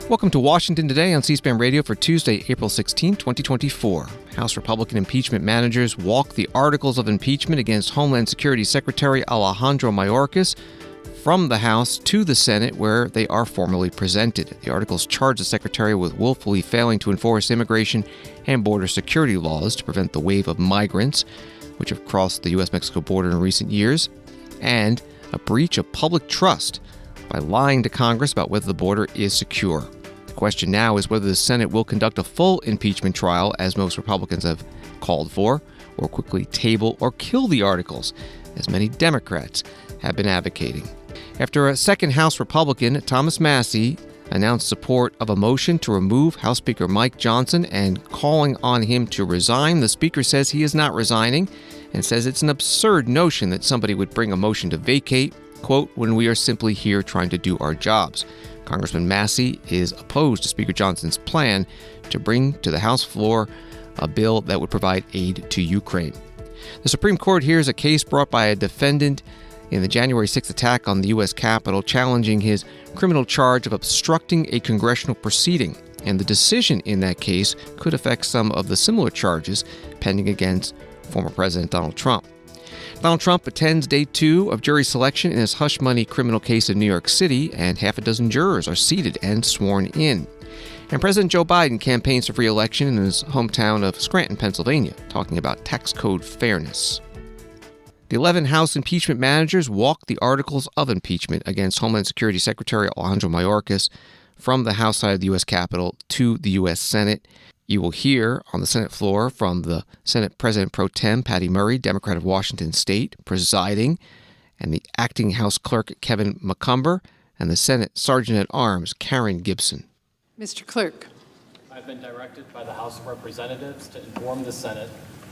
Welcome to Washington Today on C-SPAN Radio for Tuesday, April 16, 2024. House Republican impeachment managers walk the articles of impeachment against Homeland Security Secretary Alejandro Mayorkas from the House to the Senate, where they are formally presented. The articles charge the Secretary with willfully failing to enforce immigration and border security laws to prevent the wave of migrants which have crossed the U.S. Mexico border in recent years, and a breach of public trust by lying to Congress about whether the border is secure. The question now is whether the Senate will conduct a full impeachment trial, as most Republicans have called for, or quickly table or kill the articles, as many Democrats have been advocating. After a second House Republican, Thomas Massie, announced support of a motion to remove House Speaker Mike Johnson and calling on him to resign, the Speaker says he is not resigning and says it's an absurd notion that somebody would bring a motion to vacate, quote, when we are simply here trying to do our jobs. Congressman Massie is opposed to Speaker Johnson's plan to bring to the House floor a bill that would provide aid to Ukraine. The Supreme Court hears a case brought by a defendant in the January 6th attack on the U.S. Capitol, challenging his criminal charge of obstructing a congressional proceeding. And the decision in that case could affect some of the similar charges pending against former President Donald Trump. Donald Trump attends day 2 of jury selection in his hush money criminal case in New York City, and half a dozen jurors are seated and sworn in. And President Joe Biden campaigns for re-election in his hometown of Scranton, Pennsylvania, talking about tax code fairness. The 11 House impeachment managers walked the articles of impeachment against Homeland Security Secretary Alejandro Mayorkas from the House side of the U.S. Capitol to the U.S. Senate. You will hear on the Senate floor from the Senate President Pro Tem Patty Murray, Democrat of Washington State, presiding, and the acting House Clerk Kevin McCumber, and the Senate Sergeant-at-Arms Karen Gibson. Mr. Clerk. I've been directed by the House of Representatives to inform the Senate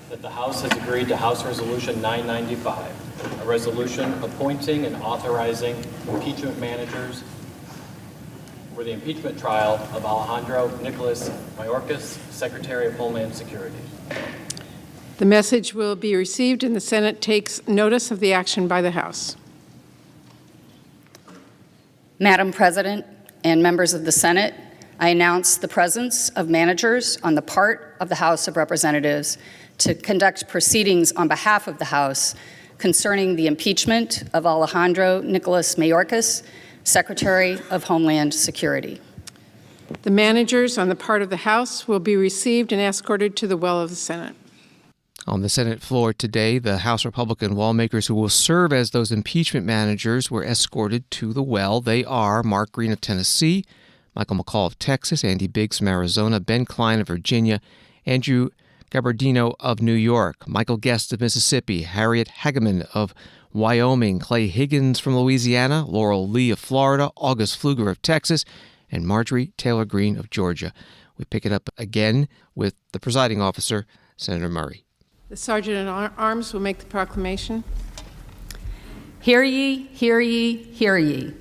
that the House has agreed to House Resolution 995, a resolution appointing and authorizing impeachment managers for the impeachment trial of Alejandro Nicholas Mayorkas, Secretary of Homeland Security. The message will be received and the Senate takes notice of the action by the House. Madam President and members of the Senate, I announce the presence of managers on the part of the House of Representatives to conduct proceedings on behalf of the House concerning the impeachment of Alejandro Nicholas Mayorkas, Secretary of Homeland Security. The managers on the part of the House will be received and escorted to the well of the Senate. On the Senate floor today, the House Republican lawmakers who will serve as those impeachment managers were escorted to the well. They are Mark Green of Tennessee, Michael McCall of Texas, Andy Biggs from Arizona, Ben Cline of Virginia, Andrew Gabardino of New York, Michael Guest of Mississippi, Harriet Hageman of Wyoming, Clay Higgins from Louisiana, Laurel Lee of Florida, August Pfluger of Texas, and Marjorie Taylor Greene of Georgia. We pick it up again with the presiding officer, Senator Murray. The Sergeant-at-Arms will make the proclamation. Hear ye, hear ye, hear ye.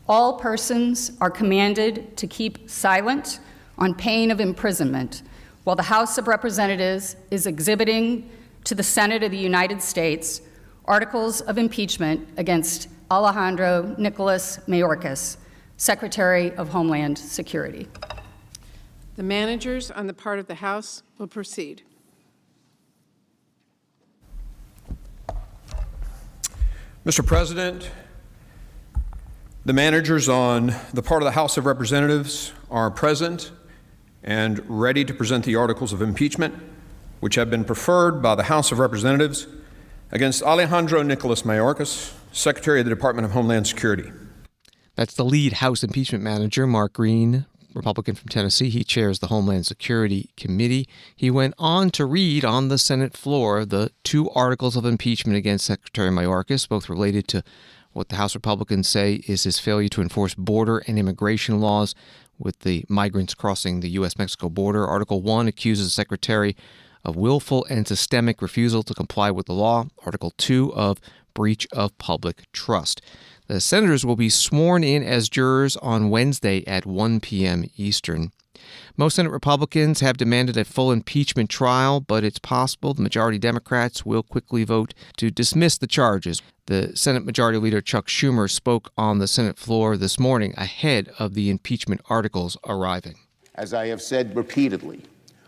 All persons are commanded to keep silent on pain of imprisonment while the House of Representatives is exhibiting to the Senate of the United States articles of impeachment against Alejandro Nicholas Mayorkas, Secretary of Homeland Security. The managers on the part of the House will proceed. Mr. President, the managers on the part of the House of Representatives are present and ready to present the articles of impeachment, which have been preferred by the House of Representatives against Alejandro Nicholas Mayorkas, Secretary of the Department of Homeland Security. That's the lead House impeachment manager, Mark Green, Republican from Tennessee. He chairs the Homeland Security Committee. He went on to read on the Senate floor the 2 articles of impeachment against Secretary Mayorkas, both related to what the House Republicans say is his failure to enforce border and immigration laws with the migrants crossing the U.S. Mexico border. Article 1 accuses the Secretary of willful and systemic refusal to comply with the law. Article 2 of breach of public trust. The senators will be sworn in as jurors on Wednesday at 1 p.m. Eastern. Most Senate Republicans have demanded a full impeachment trial, but it's possible the majority Democrats will quickly vote to dismiss the charges. The Senate Majority Leader Chuck Schumer spoke on the Senate floor this morning ahead of the impeachment articles arriving. As I have said repeatedly,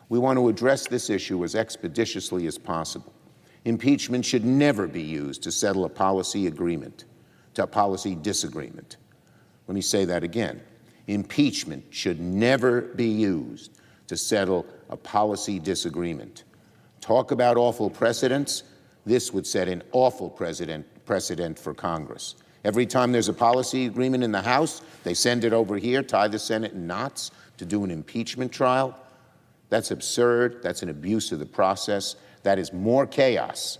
we want to address this issue as expeditiously as possible. Impeachment should never be used to settle a policy disagreement. Let me say that again. Impeachment should never be used to settle a policy disagreement. Talk about awful precedents. This would set an awful precedent for Congress. Every time there's a policy agreement in the House, they send it over here, tie the Senate in knots to do an impeachment trial. That's absurd. That's an abuse of the process. That is more chaos.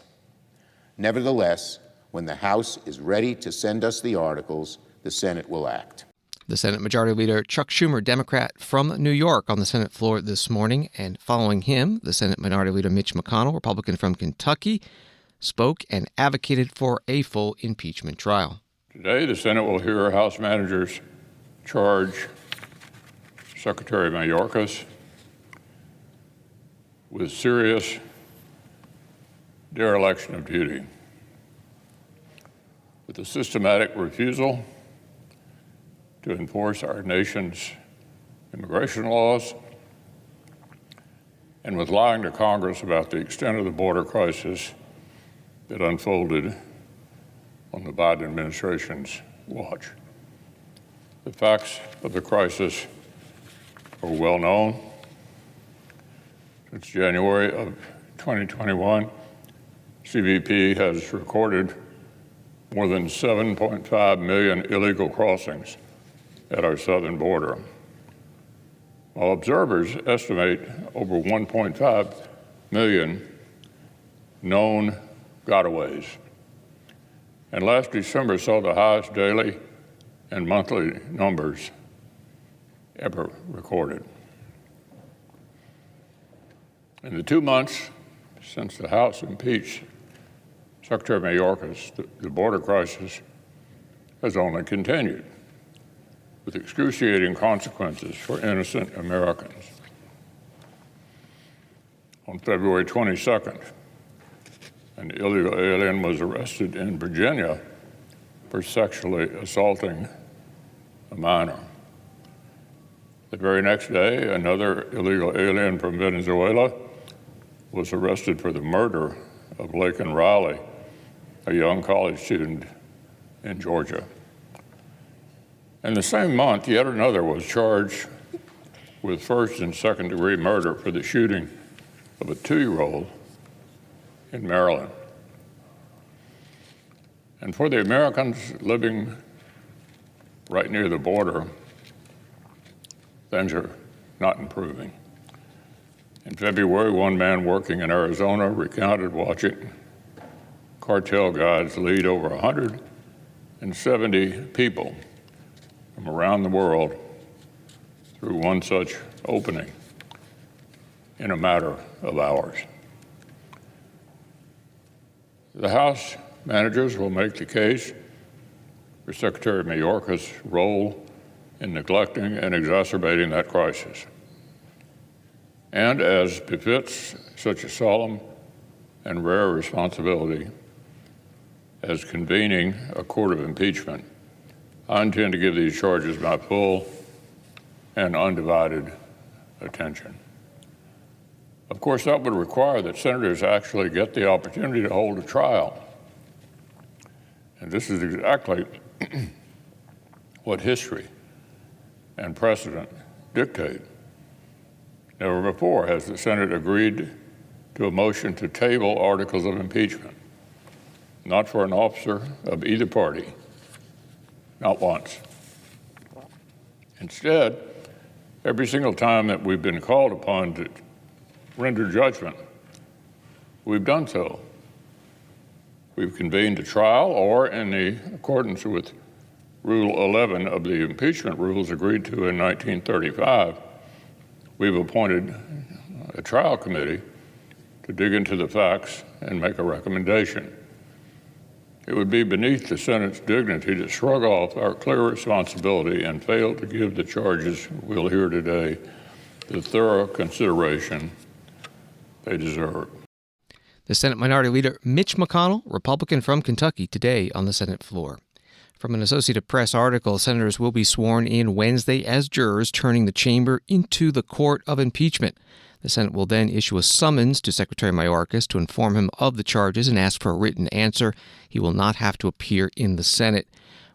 Nevertheless, when the House is ready to send us the articles, the Senate will act. The Senate Majority Leader Chuck Schumer, Democrat from New York, on the Senate floor this morning. And following him, the Senate Minority Leader Mitch McConnell, Republican from Kentucky, spoke and advocated for a full impeachment trial. Today, the Senate will hear House managers charge Secretary Mayorkas with serious dereliction of duty, with a systematic refusal to enforce our nation's immigration laws, and with lying to Congress about the extent of the border crisis that unfolded on the Biden administration's watch. The facts of the crisis are well known. Since January of 2021, CBP has recorded more than 7.5 million illegal crossings at our southern border, while observers estimate over 1.5 million known gotaways. And last December saw the highest daily and monthly numbers ever recorded. In the 2 months since the House impeached Secretary Mayorkas, the border crisis has only continued, with excruciating consequences for innocent Americans. On February 22nd, an illegal alien was arrested in Virginia for sexually assaulting a minor. The very next day, another illegal alien from Venezuela was arrested for the murder of Laken Riley, a young college student in Georgia. And the same month, yet another was charged with first and second degree murder for the shooting of a 2-year-old in Maryland. And for the Americans living right near the border, things are not improving. In February, one man working in Arizona recounted watching cartel guides lead over 170 people from around the world through one such opening in a matter of hours. The House managers will make the case for Secretary Mayorkas' role in neglecting and exacerbating that crisis. And as befits such a solemn and rare responsibility as convening a court of impeachment, I intend to give these charges my full and undivided attention. Of course, that would require that senators actually get the opportunity to hold a trial. And this is exactly what history and precedent dictate. Never before has the Senate agreed to a motion to table articles of impeachment, not for an officer of either party, not once. Instead, every single time that we've been called upon to render judgment, we've done so. We've convened a trial, or in accordance with Rule 11 of the impeachment rules agreed to in 1935, we've appointed a trial committee to dig into the facts and make a recommendation. It would be beneath the Senate's dignity to shrug off our clear responsibility and fail to give the charges we'll hear today the thorough consideration they deserve. The Senate Minority Leader Mitch McConnell, Republican from Kentucky, today on the Senate floor. From an Associated Press article, senators will be sworn in Wednesday as jurors, turning the chamber into the court of impeachment. The Senate will then issue a summons to Secretary Mayorkas to inform him of the charges and ask for a written answer. He will not have to appear in the Senate.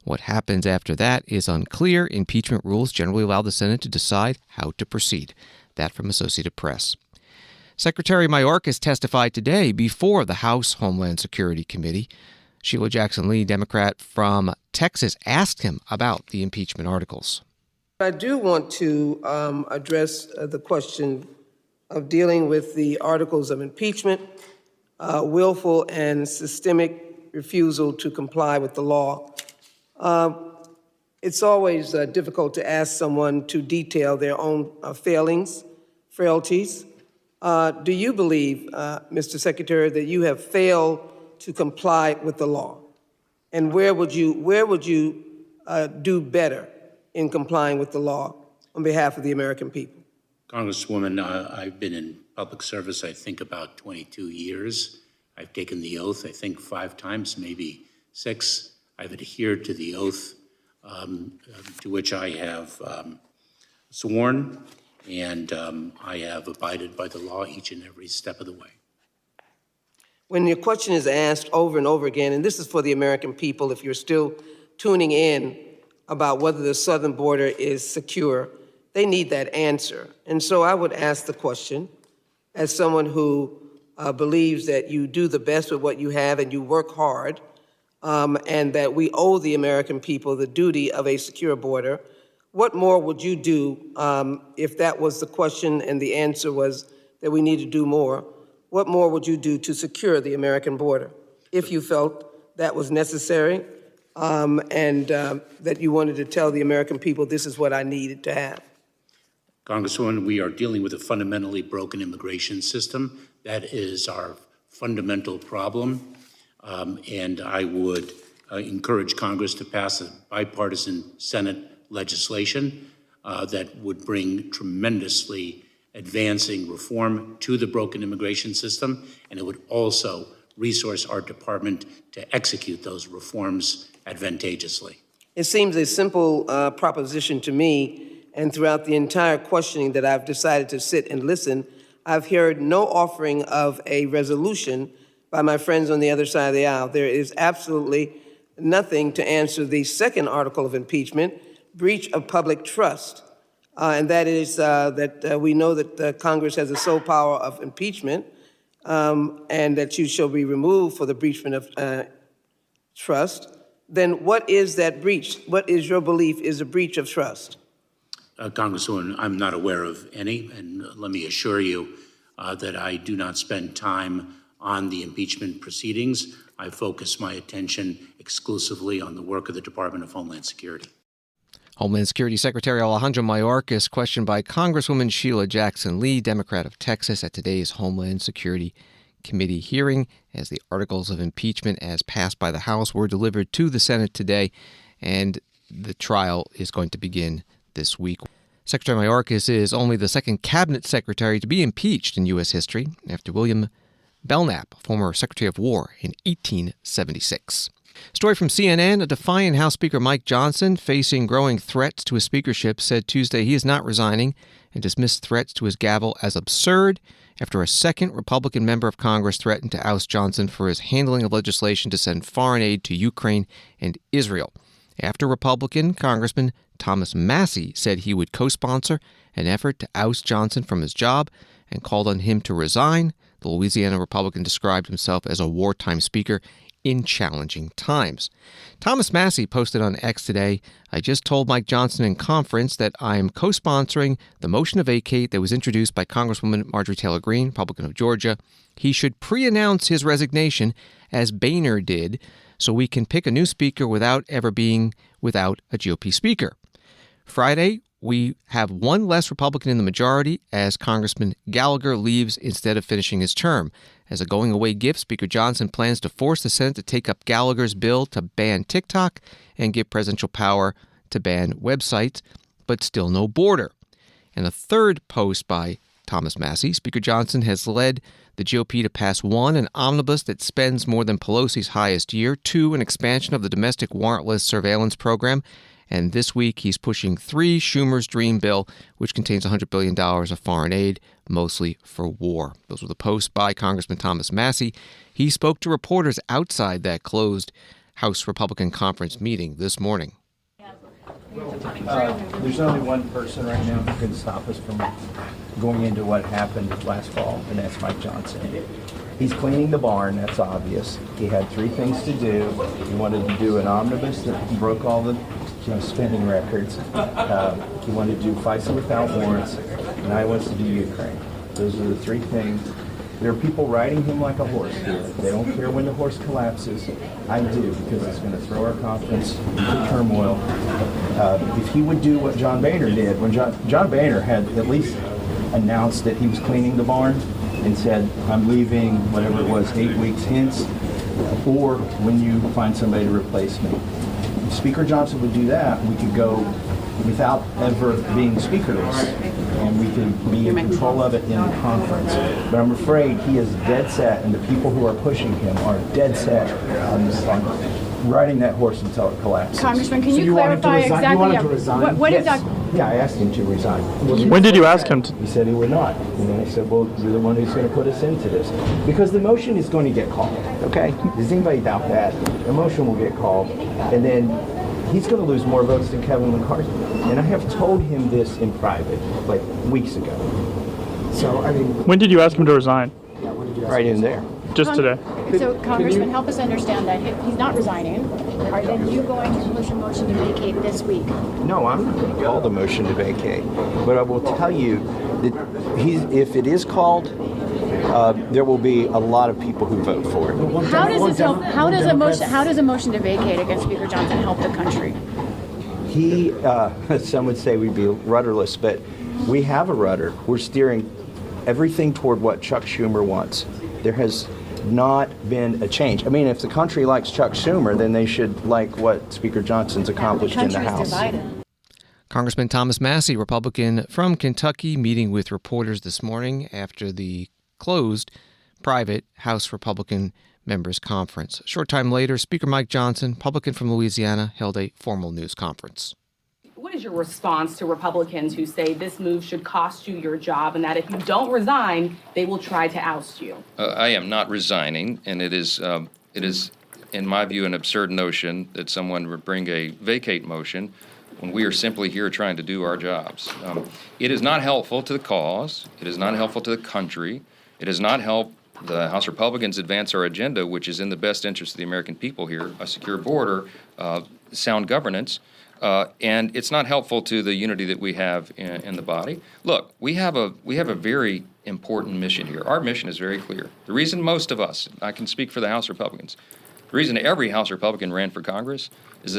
What happens after that is unclear. Impeachment rules generally allow the Senate to decide how to proceed. That from Associated Press. Secretary Mayorkas testified today before the House Homeland Security Committee. Sheila Jackson Lee, Democrat from Texas, asked him about the impeachment articles. I do want to address the question of dealing with the articles of impeachment, willful and systemic refusal to comply with the law. It's always difficult to ask someone to detail their own failings, frailties. Do you believe, Mr. Secretary, that you have failed to comply with the law? And where would you do better in complying with the law on behalf of the American people? Congresswoman, I've been in public service, I think, about 22 years. I've taken the oath, I think, 5 times, maybe 6. I've adhered to the oath to which I have sworn, and I have abided by the law each and every step of the way. When your question is asked over and over again, and this is for the American people, if you're still tuning in about whether the southern border is secure, they need that answer. And so I would ask the question, as someone who believes that you do the best with what you have and you work hard, and that we owe the American people the duty of a secure border, what more would you do if that was the question and the answer was that we need to do more? What more would you do to secure the American border if you felt that was necessary and that you wanted to tell the American people this is what I needed to have? Congresswoman, we are dealing with a fundamentally broken immigration system. That is our fundamental problem. And I would encourage Congress to pass a bipartisan Senate legislation that would bring tremendously advancing reform to the broken immigration system, and it would also resource our department to execute those reforms advantageously. It seems a simple proposition to me, and throughout the entire questioning that I've decided to sit and listen, I've heard no offering of a resolution by my friends on the other side of the aisle. There is absolutely nothing to answer the second article of impeachment, breach of public trust. And that is that we know that Congress has the sole power of impeachment and that you shall be removed for the breach of trust. Then what is that breach? What is your belief is a breach of trust? Congresswoman, I'm not aware of any, and let me assure you that I do not spend time on the impeachment proceedings. I focus my attention exclusively on the work of the Department of Homeland Security. Homeland Security Secretary Alejandro Mayorkas questioned by Congresswoman Sheila Jackson Lee, Democrat of Texas, at today's Homeland Security Committee hearing as the articles of impeachment as passed by the House were delivered to the Senate today, and the trial is going to begin this week. Secretary Mayorkas is only the second cabinet secretary to be impeached in U.S. history after William Belknap, former Secretary of War, in 1876. Story from CNN, a defiant House Speaker Mike Johnson, facing growing threats to his speakership, said Tuesday he is not resigning and dismissed threats to his gavel as absurd after a second Republican member of Congress threatened to oust Johnson for his handling of legislation to send foreign aid to Ukraine and Israel. After Republican Congressman Thomas Massie said he would co-sponsor an effort to oust Johnson from his job and called on him to resign, the Louisiana Republican described himself as a wartime speaker in challenging times. Thomas Massie posted on X today, "I just told Mike Johnson in conference that I am co-sponsoring the motion to vacate that was introduced by Congresswoman Marjorie Taylor Greene, Republican of Georgia. He should pre-announce his resignation, as Boehner did, so we can pick a new speaker without ever being without a GOP speaker. Friday, we have one less Republican in the majority as Congressman Gallagher leaves instead of finishing his term. As a going-away gift, Speaker Johnson plans to force the Senate to take up Gallagher's bill to ban TikTok and give presidential power to ban websites, but still no border." And a third post by Thomas Massie. Speaker Johnson has led the GOP to pass 1, an omnibus that spends more than Pelosi's highest year, 2, an expansion of the domestic warrantless surveillance program, and this week he's pushing 3, Schumer's Dream Bill, which contains $100 billion of foreign aid, mostly for war. Those were the posts by Congressman Thomas Massie. He spoke to reporters outside that closed House Republican conference meeting this morning. There's only one person right now who can stop us from going into what happened last fall, and that's Mike Johnson. He's cleaning the barn, that's obvious. He had 3 things to do. He wanted to do an omnibus that broke all the spending records. He wanted to do FISA without warrants, and now he wants to do Ukraine. Those are the 3 things. There are people riding him like a horse here. They don't care when the horse collapses. I do, because it's going to throw our confidence into turmoil. If he would do what John Boehner did, when John Boehner had at least announced that he was cleaning the barn and said, I'm leaving, whatever it was, 8 weeks hence, or when you find somebody to replace me. If Speaker Johnson would do that, we could go without ever being speakerless, and we could be in control of it in the conference. But I'm afraid he is dead set, and the people who are pushing him are dead set on riding that horse until it collapses. Congressman, can you clarify exactly? You want him to resign? What yes. exactly? Yeah, I asked him to resign. When did you ask him to? He said he would not. And then I said, well, you're the one who's going to put us into this. Because the motion is going to get called, okay? Does anybody doubt that? The motion will get called, and then he's going to lose more votes than Kevin McCarthy. And I have told him this in private, like weeks ago. So, I mean... When did you ask him to resign? Right in there. Just today. So, Congressman, help us understand that he's not resigning. Are then you going to push a motion to vacate this week? No, I'm not going to call the motion to vacate. But I will tell you that if it is called, there will be a lot of people who vote for it. How does a motion to vacate against Speaker Johnson help the country? Some would say we'd be rudderless, but we have a rudder. We're steering everything toward what Chuck Schumer wants. There has not been a change. I mean, if the country likes Chuck Schumer, then they should like what Speaker Johnson's accomplished in the House. Divided. Congressman Thomas Massie, Republican from Kentucky, meeting with reporters this morning after the closed private House Republican members conference. A short time later, Speaker Mike Johnson, Republican from Louisiana, held a formal news conference. What is your response to Republicans who say this move should cost you your job and that if you don't resign, they will try to oust you? I am not resigning, and it is, in my view, an absurd notion that someone would bring a vacate motion when we are simply here trying to do our jobs. It is not helpful to the cause. It is not helpful to the country. It does not help the House Republicans advance our agenda, which is in the best interest of the American people here, a secure border, sound governance. And it's not helpful to the unity that we have in the body. Look, we have a very important mission here. Our mission is very clear. The reason most of us, I can speak for the House Republicans, the reason every House Republican ran for Congress is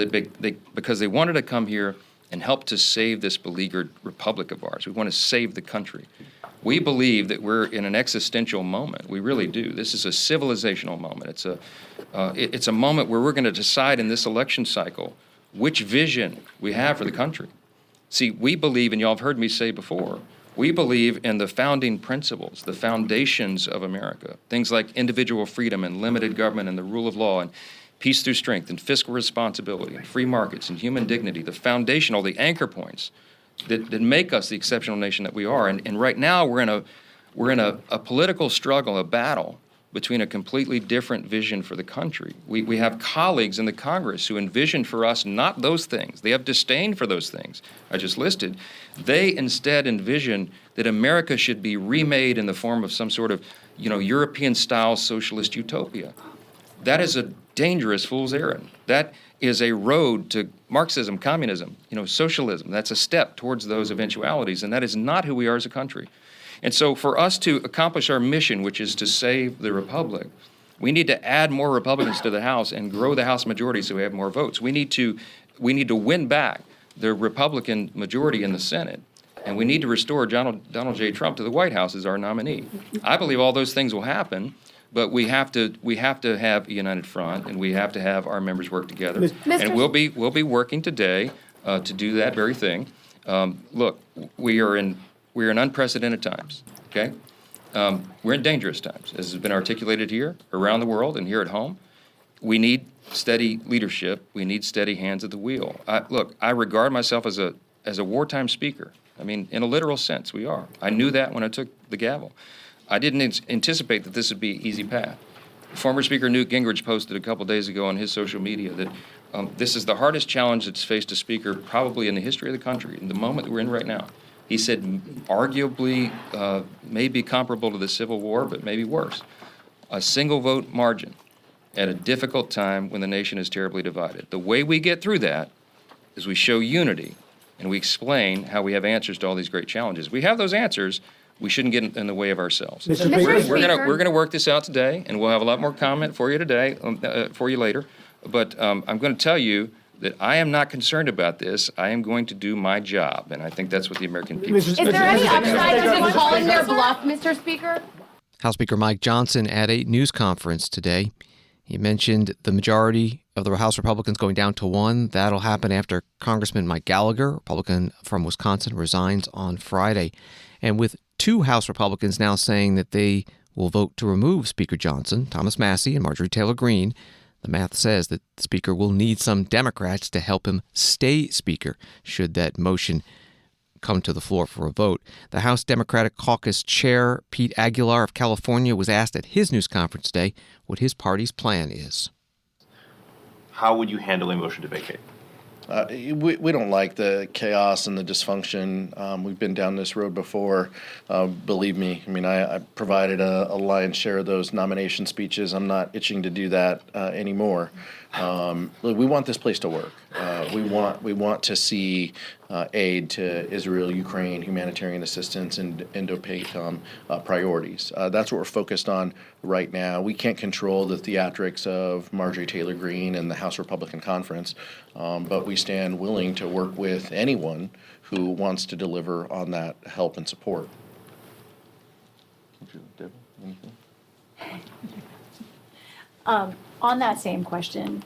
because they wanted to come here and help to save this beleaguered republic of ours. We want to save the country. We believe that we're in an existential moment. We really do. This is a civilizational moment. It's a moment where we're going to decide in this election cycle which vision we have for the country. See, we believe, and y'all have heard me say before, we believe in the founding principles, the foundations of America, things like individual freedom and limited government and the rule of law and peace through strength and fiscal responsibility and free markets and human dignity, the foundational, the anchor points that make us the exceptional nation that we are. And right now we're in a political struggle, a battle between a completely different vision for the country. We have colleagues in the Congress who envision for us not those things. They have disdain for those things I just listed. They instead envision that America should be remade in the form of some sort of, European-style socialist utopia. That is a dangerous fool's errand. That is a road to Marxism, communism, socialism. That's a step towards those eventualities, and that is not who we are as a country. And so for us to accomplish our mission, which is to save the republic, we need to add more Republicans to the House and grow the House majority so we have more votes. We need to win back the Republican majority in the Senate, and we need to restore Donald J. Trump to the White House as our nominee. I believe all those things will happen, but we have to have a united front, and we have to have our members work together. And we'll be working today to do that very thing. Look, we are in unprecedented times, okay? We're in dangerous times, as has been articulated here, around the world, and here at home. We need steady leadership. We need steady hands at the wheel. Look, I regard myself as a wartime speaker. I mean, in a literal sense, we are. I knew that when I took the gavel. I didn't anticipate that this would be an easy path. Former Speaker Newt Gingrich posted a couple days ago on his social media that this is the hardest challenge that's faced a speaker probably in the history of the country, in the moment that we're in right now. He said arguably maybe comparable to the Civil War, but maybe worse. A single vote margin at a difficult time when the nation is terribly divided. The way we get through that is we show unity and we explain how we have answers to all these great challenges. We have those answers. We shouldn't get in the way of ourselves. We're going to work this out today, and we'll have a lot more comment for you today, for you later. But I'm going to tell you that I am not concerned about this. I am going to do my job, and I think that's what the American people. Is there any upside to them calling their bluff, Mr. Speaker? House Speaker Mike Johnson at a news conference today. He mentioned the majority of the House Republicans going down to one. That'll happen after Congressman Mike Gallagher, Republican from Wisconsin, resigns on Friday. And with two House Republicans now saying that they will vote to remove Speaker Johnson, Thomas Massie and Marjorie Taylor Greene, the math says that the Speaker will need some Democrats to help him stay Speaker should that motion come to the floor for a vote. The House Democratic Caucus Chair, Pete Aguilar of California, was asked at his news conference today what his party's plan is. How would you handle a motion to vacate? We don't like the chaos and the dysfunction. We've been down this road before. Believe me, I mean, I provided a lion's share of those nomination speeches. I'm not itching to do that anymore. We want this place to work. We want to see aid to Israel, Ukraine, humanitarian assistance, and Indo-PACOM priorities. That's what we're focused on right now. We can't control the theatrics of Marjorie Taylor Greene and the House Republican Conference, but we stand willing to work with anyone who wants to deliver on that help and support. Deborah, anything? On that same question,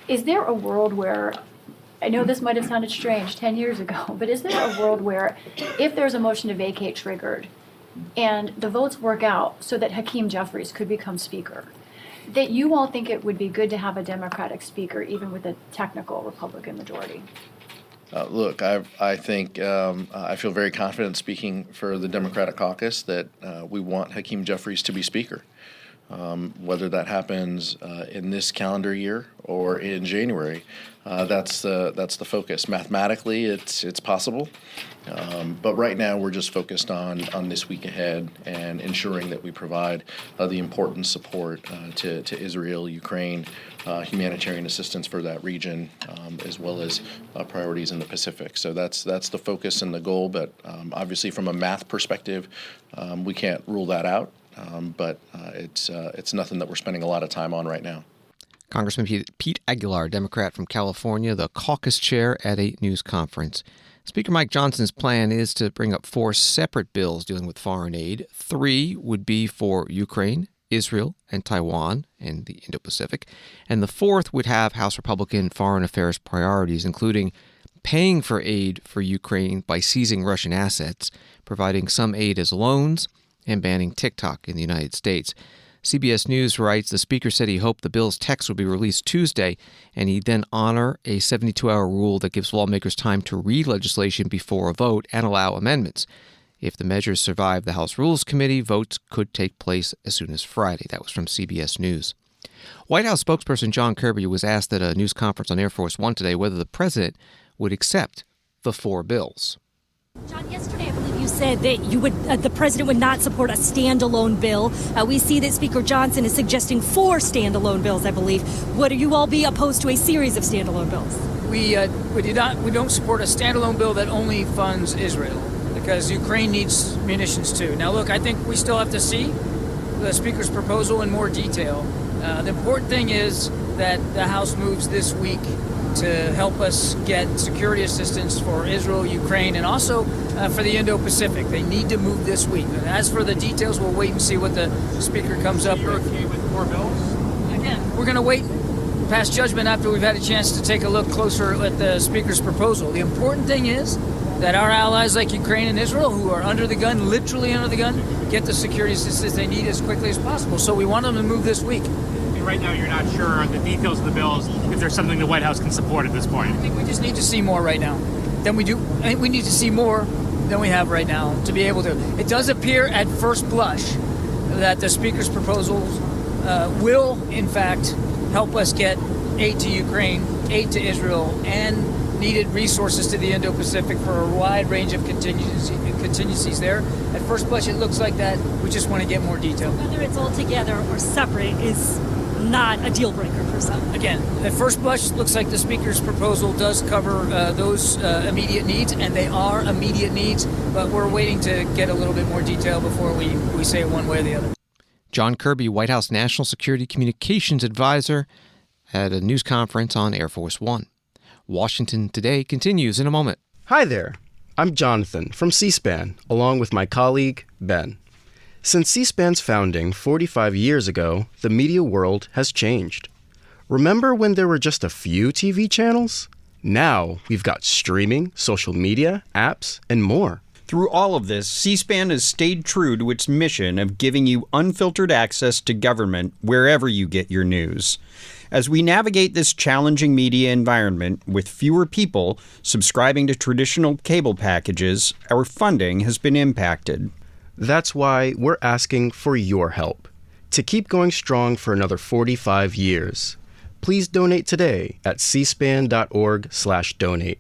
is there a world where, I know this might have sounded strange 10 years ago, but is there a world where if there's a motion to vacate triggered and the votes work out so that Hakeem Jeffries could become Speaker, that you all think it would be good to have a Democratic Speaker even with a technical Republican majority? Look, I think I feel very confident speaking for the Democratic caucus that we want Hakeem Jeffries to be Speaker. Whether that happens in this calendar year or in January, that's the focus. Mathematically, it's possible, but right now we're just focused on this week ahead and ensuring that we provide the important support to Israel, Ukraine, humanitarian assistance for that region, as well as priorities in the Pacific. So that's the focus and the goal. But obviously, from a math perspective, we can't rule that out. But it's nothing that we're spending a lot of time on right now. Congressman Pete Aguilar, Democrat from California, the caucus chair at a news conference. Speaker Mike Johnson's plan is to bring up 4 separate bills dealing with foreign aid. 3 would be for Ukraine, Israel, and Taiwan, and the Indo-Pacific. And the 4th would have House Republican foreign affairs priorities, including paying for aid for Ukraine by seizing Russian assets, providing some aid as loans, and banning TikTok in the United States. CBS News writes the Speaker said he hoped the bill's text would be released Tuesday, and he'd then honor a 72-hour rule that gives lawmakers time to read legislation before a vote and allow amendments. If the measures survive the House Rules Committee, votes could take place as soon as Friday. That was from CBS News. White House spokesperson John Kirby was asked at a news conference on Air Force One today whether the president would accept the 4 bills. John, yesterday I believe you said that the president would not support a standalone bill. We see that Speaker Johnson is suggesting 4 standalone bills, I believe. Would you all be opposed to a series of standalone bills? We don't support a standalone bill that only funds Israel, because Ukraine needs munitions too. Now look, I think we still have to see the Speaker's proposal in more detail. The important thing is that the House moves this week to help us get security assistance for Israel, Ukraine, and also for the Indo-Pacific. They need to move this week. And as for the details, we'll wait and see what the Speaker comes up with. Are you okay with 4 bills? Again, we're going to wait and pass judgment after we've had a chance to take a look closer at the Speaker's proposal. The important thing is that our allies like Ukraine and Israel, who are under the gun, literally under the gun, get the security assistance they need as quickly as possible. So we want them to move this week. And right now you're not sure on the details of the bills, if there's something the White House can support at this point. I think we just need to see more right now than we do. I think we need to see more than we have right now to be able to. It does appear at first blush that the Speaker's proposals will, in fact, help us get aid to Ukraine, aid to Israel, and needed resources to the Indo-Pacific for a wide range of contingencies there. At first blush, it looks like that. We just want to get more detail. Whether it's all together or separate is not a deal breaker for some. Again, at first blush, looks like the Speaker's proposal does cover those immediate needs, and they are immediate needs, but we're waiting to get a little bit more detail before we say one way or the other. John Kirby, White House National Security Communications Advisor, at a news conference on Air Force One. Washington Today continues in a moment. Hi there. I'm Jonathan from C-SPAN, along with my colleague, Ben. Since C-SPAN's founding 45 years ago, the media world has changed. Remember when there were just a few TV channels? Now we've got streaming, social media, apps, and more. Through all of this, C-SPAN has stayed true to its mission of giving you unfiltered access to government wherever you get your news. As we navigate this challenging media environment with fewer people subscribing to traditional cable packages, our funding has been impacted. That's why we're asking for your help to keep going strong for another 45 years. Please donate today at cspan.org/donate.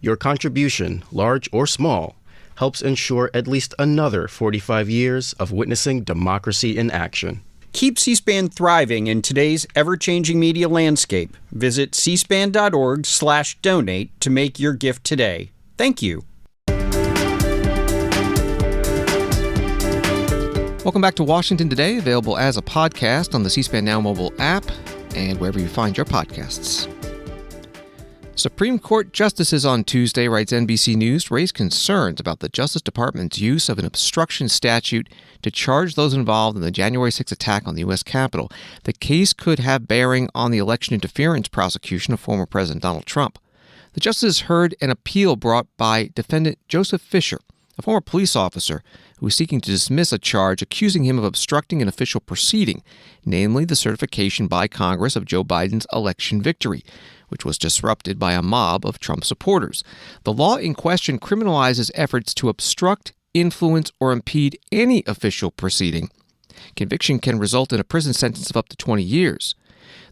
Your contribution, large or small, helps ensure at least another 45 years of witnessing democracy in action. Keep C-SPAN thriving in today's ever-changing media landscape. Visit cspan.org/donate to make your gift today. Thank you. Welcome back to Washington Today, available as a podcast on the C-SPAN Now mobile app and wherever you find your podcasts. Supreme Court justices on Tuesday, writes NBC News, raised concerns about the Justice Department's use of an obstruction statute to charge those involved in the January 6 attack on the U.S. Capitol. The case could have bearing on the election interference prosecution of former President Donald Trump. The justices heard an appeal brought by defendant Joseph Fisher, a former police officer who was seeking to dismiss a charge accusing him of obstructing an official proceeding, namely the certification by Congress of Joe Biden's election victory, which was disrupted by a mob of Trump supporters. The law in question criminalizes efforts to obstruct, influence, or impede any official proceeding. Conviction can result in a prison sentence of up to 20 years.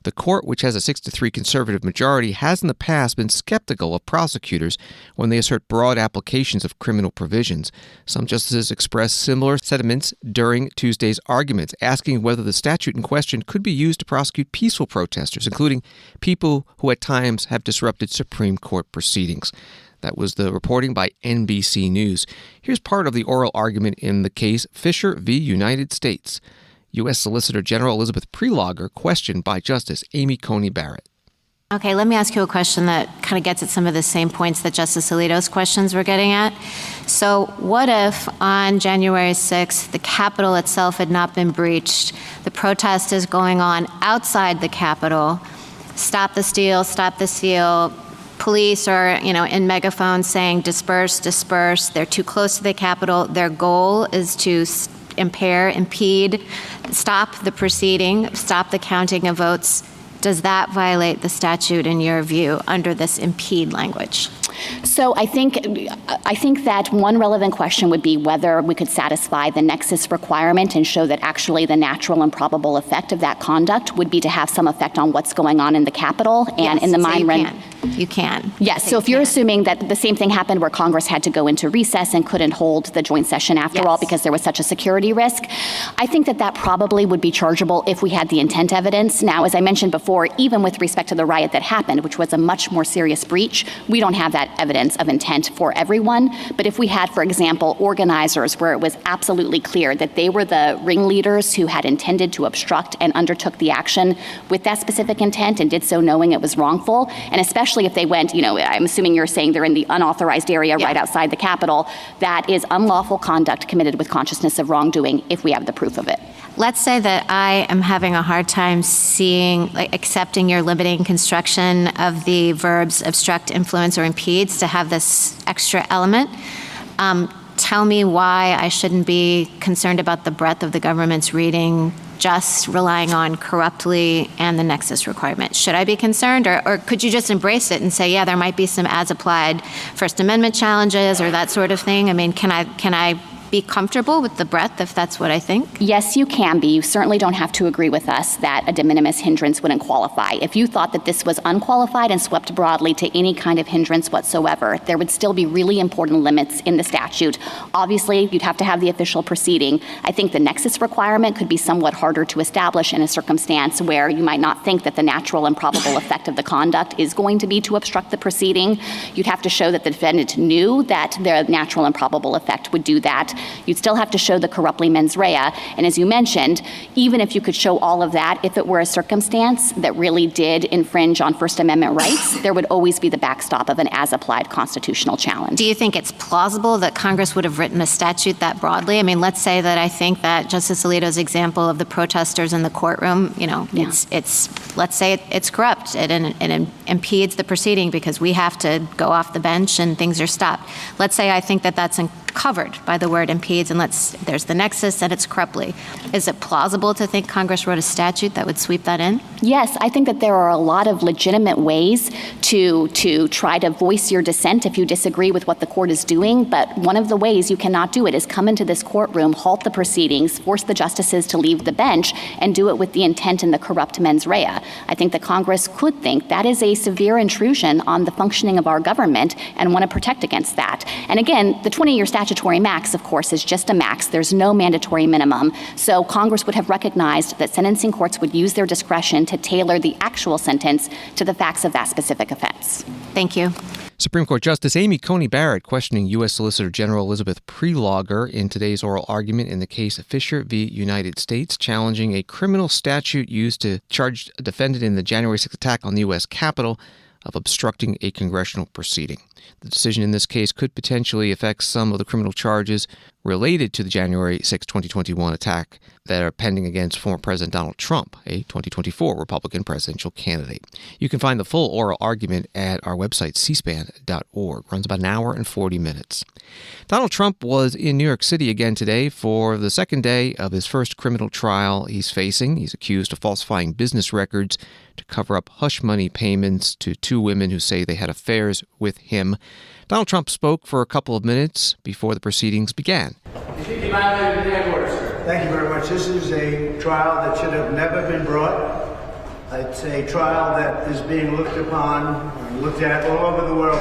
The court, which has a 6-3 conservative majority, has in the past been skeptical of prosecutors when they assert broad applications of criminal provisions. Some justices expressed similar sentiments during Tuesday's arguments, asking whether the statute in question could be used to prosecute peaceful protesters, including people who at times have disrupted Supreme Court proceedings. That was the reporting by NBC News. Here's part of the oral argument in the case Fisher v. United States. U.S. Solicitor General Elizabeth Prelogar, questioned by Justice Amy Coney Barrett. Okay, let me ask you a question that kind of gets at some of the same points that Justice Alito's questions were getting at. So what if on January 6th, the Capitol itself had not been breached, the protest is going on outside the Capitol, stop the steal, police are, in megaphones saying disperse, disperse, they're too close to the Capitol, their goal is to impair, impede, stop the proceeding, stop the counting of votes. Does that violate the statute in your view under this impede language? So I think that one relevant question would be whether we could satisfy the nexus requirement and show that actually the natural and probable effect of that conduct would be to have some effect on what's going on in the Capitol and yes, in the so mine run. You can. Yes, so if you're assuming that the same thing happened where Congress had to go into recess and couldn't hold the joint session after all because there was such a security risk, I think that probably would be chargeable if we had the intent evidence. Now, as I mentioned before, even with respect to the riot that happened, which was a much more serious breach, we don't have that evidence of intent for everyone. But if we had, for example, organizers where it was absolutely clear that they were the ringleaders who had intended to obstruct and undertook the action with that specific intent and did so knowing it was wrongful, and especially if they went, I'm assuming you're saying they're in the unauthorized area right outside the Capitol, that is unlawful conduct committed with consciousness of wrongdoing if we have the proof of it. let's say that I am having a hard time accepting your limiting construction of the verbs obstruct, influence, or impedes to have this extra element. Tell me why I shouldn't be concerned about the breadth of the government's reading, just relying on corruptly and the nexus requirement. Should I be concerned, or could you just embrace it and say, yeah, there might be some as-applied First Amendment challenges or that sort of thing? I mean, can I be comfortable with the breadth if that's what I think? Yes, you can be. You certainly don't have to agree with us that a de minimis hindrance wouldn't qualify. If you thought that this was unqualified and swept broadly to any kind of hindrance whatsoever, there would still be really important limits in the statute. Obviously, you'd have to have the official proceeding. I think the nexus requirement could be somewhat harder to establish in a circumstance where you might not think that the natural and probable effect of the conduct is going to be to obstruct the proceeding. You'd have to show that the defendant knew that the natural and probable effect would do that. You'd still have to show the corruptly mens rea. And as you mentioned, even if you could show all of that, if it were a circumstance that really did infringe on First Amendment rights, there would always be the backstop of an as-applied constitutional challenge. Do you think it's plausible that Congress would have written a statute that broadly? I mean, let's say that I think that Justice Alito's example of the protesters in the courtroom, let's say it's corrupt. It impedes the proceeding because we have to go off the bench and things are stopped. Let's say I think that that's covered by the word impedes, and there's the nexus and it's corruptly. Is it plausible to think Congress wrote a statute that would sweep that in? Yes, I think that there are a lot of legitimate ways to try to voice your dissent if you disagree with what the court is doing, but one of the ways you cannot do it is come into this courtroom, halt the proceedings, force the justices to leave the bench, and do it with the intent and the corrupt mens rea. I think that Congress could think that is a severe intrusion on the functioning of our government and want to protect against that. And again, the 20-year statutory max, of course, is just a max. There's no mandatory minimum. So Congress would have recognized that sentencing courts would use their discretion to tailor the actual sentence to the facts of that specific offense. Thank you. Supreme Court Justice Amy Coney Barrett questioning U.S. Solicitor General Elizabeth Prelogar in today's oral argument in the case of Fisher v. United States, challenging a criminal statute used to charge a defendant in the January 6th attack on the U.S. Capitol of obstructing a congressional proceeding. The decision in this case could potentially affect some of the criminal charges related to the January 6, 2021 attack that are pending against former President Donald Trump, a 2024 Republican presidential candidate. You can find the full oral argument at our website, cspan.org. Runs about an hour and 40 minutes. Donald Trump was in New York City again today for the second day of his first criminal trial he's facing. He's accused of falsifying business records to cover up hush money payments to two women who say they had affairs with him. Donald Trump spoke for a couple of minutes before the proceedings began. Thank you very much. This is a trial that should have never been brought. It's a trial that is being looked upon, looked at all over the world.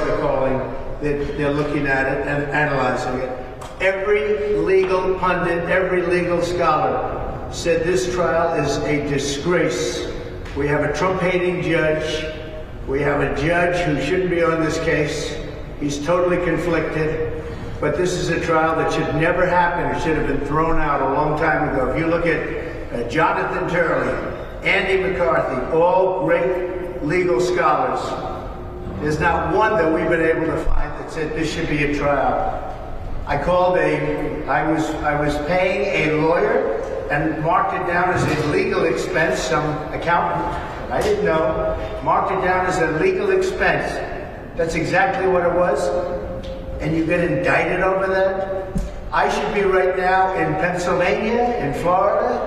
They're looking at it and analyzing it. Every legal pundit, every legal scholar said this trial is a disgrace. We have a Trump-hating judge. We have a judge who shouldn't be on this case. He's totally conflicted. But this is a trial that should never happen. It should have been thrown out a long time ago. If you look at Jonathan Turley, Andy McCarthy, all great legal scholars, there's not one that we've been able to find that said this should be a trial. I was paying a lawyer and marked it down as a legal expense. Some accountant, I didn't know, marked it down as a legal expense. That's exactly what it was. And you get indicted over that? I should be right now in Pennsylvania, in Florida,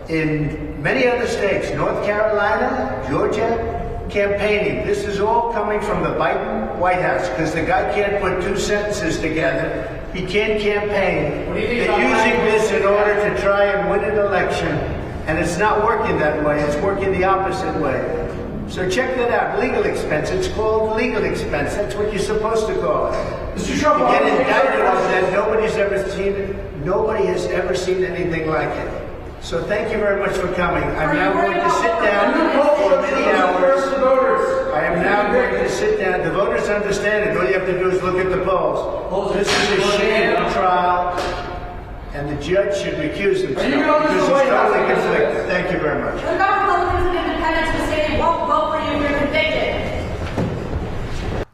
in many other states, North Carolina, Georgia, campaigning. This is all coming from the Biden White House because the guy can't put two sentences together. He can't campaign. They're using this in order to try and win an election, and it's not working that way. It's working the opposite way. So check that out. Legal expense. It's called legal expense. That's what you're supposed to call it. Mr. Trump, you get indicted over that. Nobody's ever seen it. Nobody has ever seen anything like it. So thank you very much for coming. I'm now going to sit down for many hours. I am now going to sit down. The voters understand it. All you have to do is look at the polls. This is a sham trial, and the judge should recuse himself because it's totally conflicted. Thank you very much.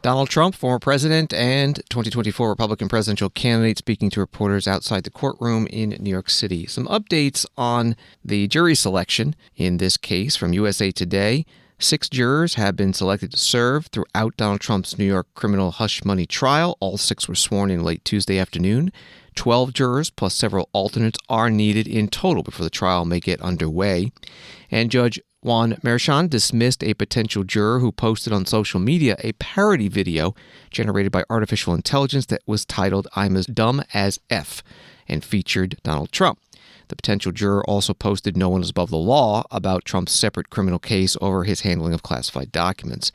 Donald Trump, former president and 2024 Republican presidential candidate, speaking to reporters outside the courtroom in New York City. Some updates on the jury selection in this case from USA Today. 6 jurors have been selected to serve throughout Donald Trump's New York criminal hush money trial. All 6 were sworn in late Tuesday afternoon. 12 jurors plus several alternates are needed in total before the trial may get underway. And Judge Juan Merchan dismissed a potential juror who posted on social media a parody video generated by artificial intelligence that was titled "I'm as dumb as F" and featured Donald Trump. The potential juror also posted "No one is above the law" about Trump's separate criminal case over his handling of classified documents.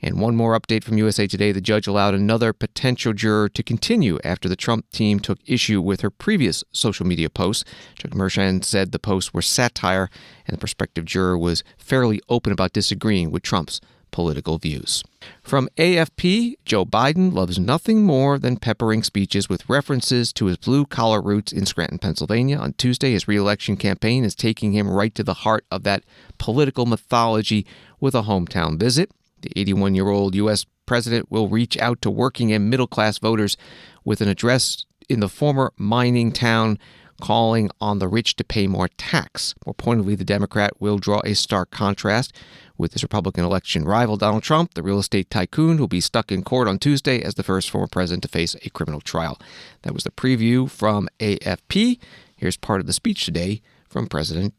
And one more update from USA Today. The judge allowed another potential juror to continue after the Trump team took issue with her previous social media posts. Judge Merchan said the posts were satire, and the prospective juror was fairly open about disagreeing with Trump's political views. From AFP, Joe Biden loves nothing more than peppering speeches with references to his blue-collar roots in Scranton, Pennsylvania. On Tuesday, his re-election campaign is taking him right to the heart of that political mythology with a hometown visit. The 81-year-old U.S. president will reach out to working and middle-class voters with an address in the former mining town calling on the rich to pay more tax. More pointedly, the Democrat will draw a stark contrast with his Republican election rival, Donald Trump, the real estate tycoon who will be stuck in court on Tuesday as the first former president to face a criminal trial. That was the preview from AFP. Here's part of the speech today from President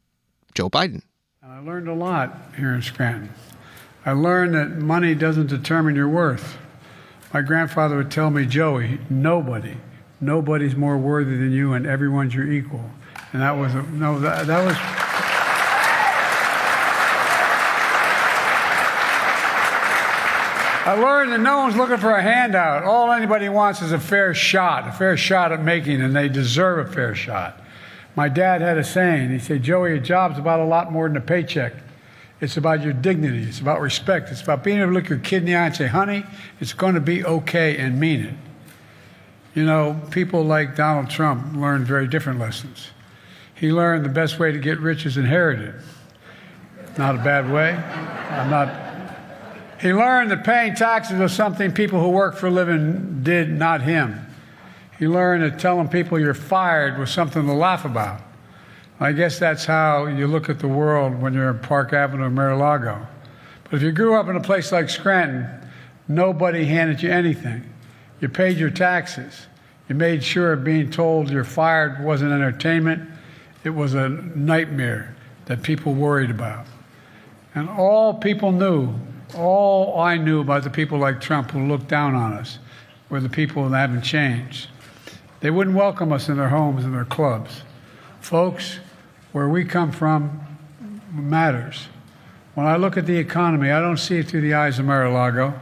Joe Biden. I learned a lot here in Scranton. I learned that money doesn't determine your worth. My grandfather would tell me, Joey, nobody's more worthy than you, and everyone's your equal. And that was I learned that no one's looking for a handout. All anybody wants is a fair shot at making, and they deserve a fair shot. My dad had a saying. He said, Joey, a job's about a lot more than a paycheck. It's about your dignity. It's about respect. It's about being able to look your kid in the eye and say, honey, it's going to be okay, and mean it. You know, people like Donald Trump learned very different lessons. He learned the best way to get rich is inherited. Not a bad way. He learned that paying taxes was something people who work for a living did, not him. He learned that telling people you're fired was something to laugh about. I guess that's how you look at the world when you're in Park Avenue or Mar-a-Lago. But if you grew up in a place like Scranton, nobody handed you anything. You paid your taxes. You made sure being told you're fired wasn't entertainment. It was a nightmare that people worried about. And all I knew about the people like Trump who looked down on us were the people that haven't changed. They wouldn't welcome us in their homes and their clubs. Folks, where we come from matters. When I look at the economy, I don't see it through the eyes of Mar-a-Lago.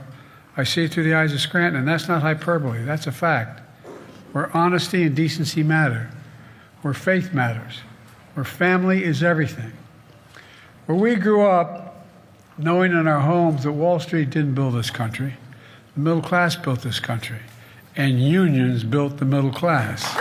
I see it through the eyes of Scranton, and that's not hyperbole. That's a fact. Where honesty and decency matter. Where faith matters. Where family is everything. Where we grew up knowing in our homes that Wall Street didn't build this country. The middle class built this country. And unions built the middle class.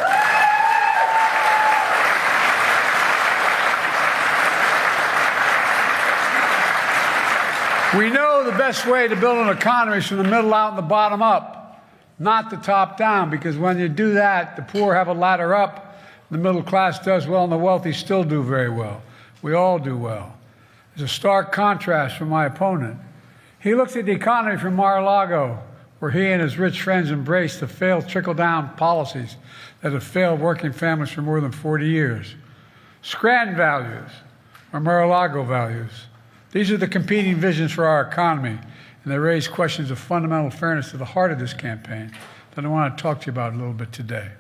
We know the best way to build an economy is from the middle out and the bottom up, not the top down, because when you do that, the poor have a ladder up, the middle class does well, and the wealthy still do very well. We all do well. There's a stark contrast from my opponent. He looks at the economy from Mar-a-Lago, where he and his rich friends embraced the failed trickle-down policies that have failed working families for more than 40 years. Scranton values or Mar-a-Lago values. These are the competing visions for our economy, and they raise questions of fundamental fairness to the heart of this campaign that I want to talk to you about a little bit today.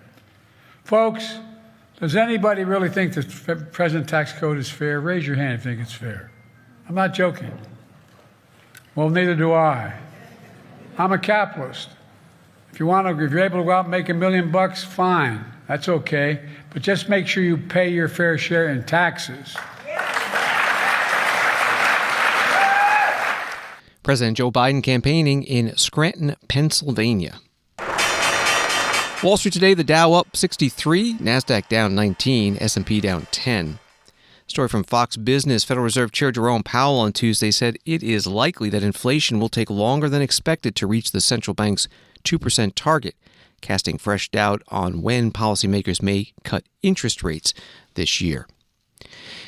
Folks, does anybody really think the present tax code is fair? Raise your hand if you think it's fair. I'm not joking. Well, neither do I. I'm a capitalist. If you're able to go out and make $1 million, fine. That's okay. But just make sure you pay your fair share in taxes. President Joe Biden campaigning in Scranton, Pennsylvania. Wall Street today, the Dow up 63, NASDAQ down 19, S&P down 10. Story from Fox Business. Federal Reserve Chair Jerome Powell on Tuesday said it is likely that inflation will take longer than expected to reach the central bank's 2% target, casting fresh doubt on when policymakers may cut interest rates this year.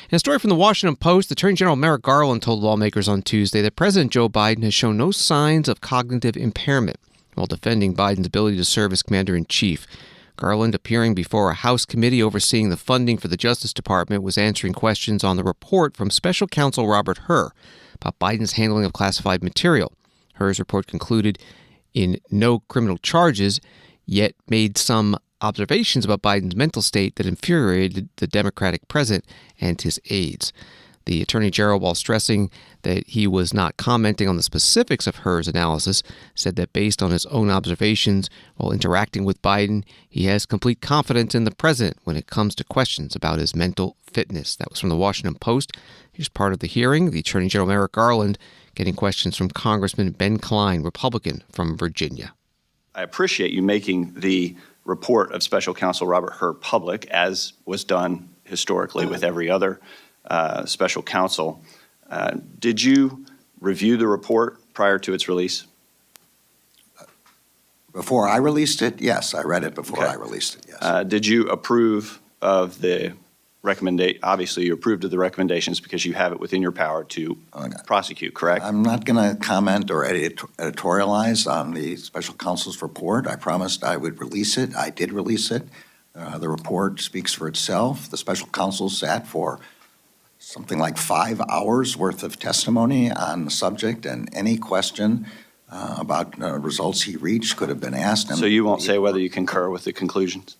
In a story from the Washington Post, Attorney General Merrick Garland told lawmakers on Tuesday that President Joe Biden has shown no signs of cognitive impairment while defending Biden's ability to serve as commander-in-chief. Garland, appearing before a House committee overseeing the funding for the Justice Department, was answering questions on the report from Special Counsel Robert Hur about Biden's handling of classified material. Hur's report concluded in no criminal charges, yet made some observations about Biden's mental state that infuriated the Democratic president and his aides. The Attorney General, while stressing that he was not commenting on the specifics of Hur's analysis, said that based on his own observations while interacting with Biden, he has complete confidence in the president when it comes to questions about his mental fitness. That was from the Washington Post. Here's part of the hearing. The Attorney General Merrick Garland getting questions from Congressman Ben Cline, Republican from Virginia. I appreciate you making the report of Special Counsel Robert Hur public, as was done historically with every other special counsel. Did you review the report prior to its release? Before I released it, yes. I read it before I released it, yes. Did you approve of the recommendation? Obviously, you approved of the recommendations because you have it within your power to prosecute, correct? I'm not going to comment or editorialize on the special counsel's report. I promised I would release it. I did release it. The report speaks for itself. The special counsel sat for something like 5 hours worth of testimony on the subject, and any question about results he reached could have been asked. So you won't say whether you concur with the conclusions?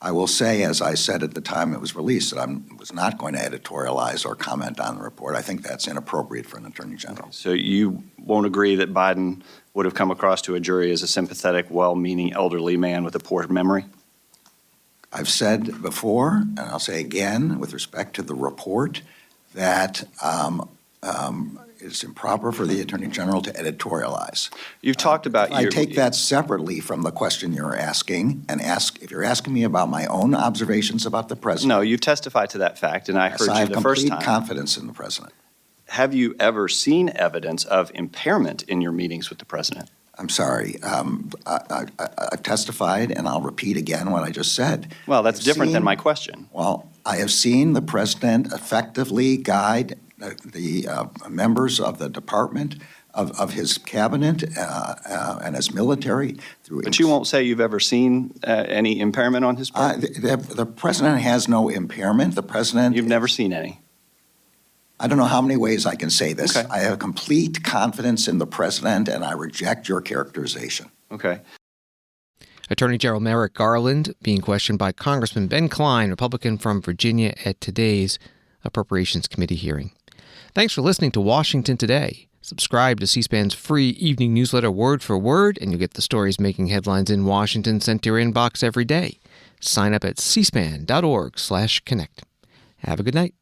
I will say, as I said at the time it was released, that I was not going to editorialize or comment on the report. I think that's inappropriate for an attorney general. So you won't agree that Biden would have come across to a jury as a sympathetic, well-meaning elderly man with a poor memory? I've said before, and I'll say again, with respect to the report, that it's improper for the Attorney General to editorialize. You've talked about I take that separately from the question you're asking, and if you're asking me about my own observations about the president. No, you testified to that fact, and I heard you the first time. I have complete confidence in the president. Have you ever seen evidence of impairment in your meetings with the president? I'm sorry. I testified, and I'll repeat again what I just said. Well, that's different than my question. Well, I have seen the president effectively guide the members of the department, of his cabinet and his military through. But you won't say you've ever seen any impairment on his part? The president has no impairment. The president. You've never seen any? I don't know how many ways I can say this. Okay. I have complete confidence in the president, and I reject your characterization. Okay. Attorney General Merrick Garland being questioned by Congressman Ben Cline, Republican from Virginia, at today's Appropriations Committee hearing. Thanks for listening to Washington Today. Subscribe to C-SPAN's free evening newsletter Word for Word, and you'll get the stories making headlines in Washington sent to your inbox every day. Sign up at cspan.org/connect. Have a good night.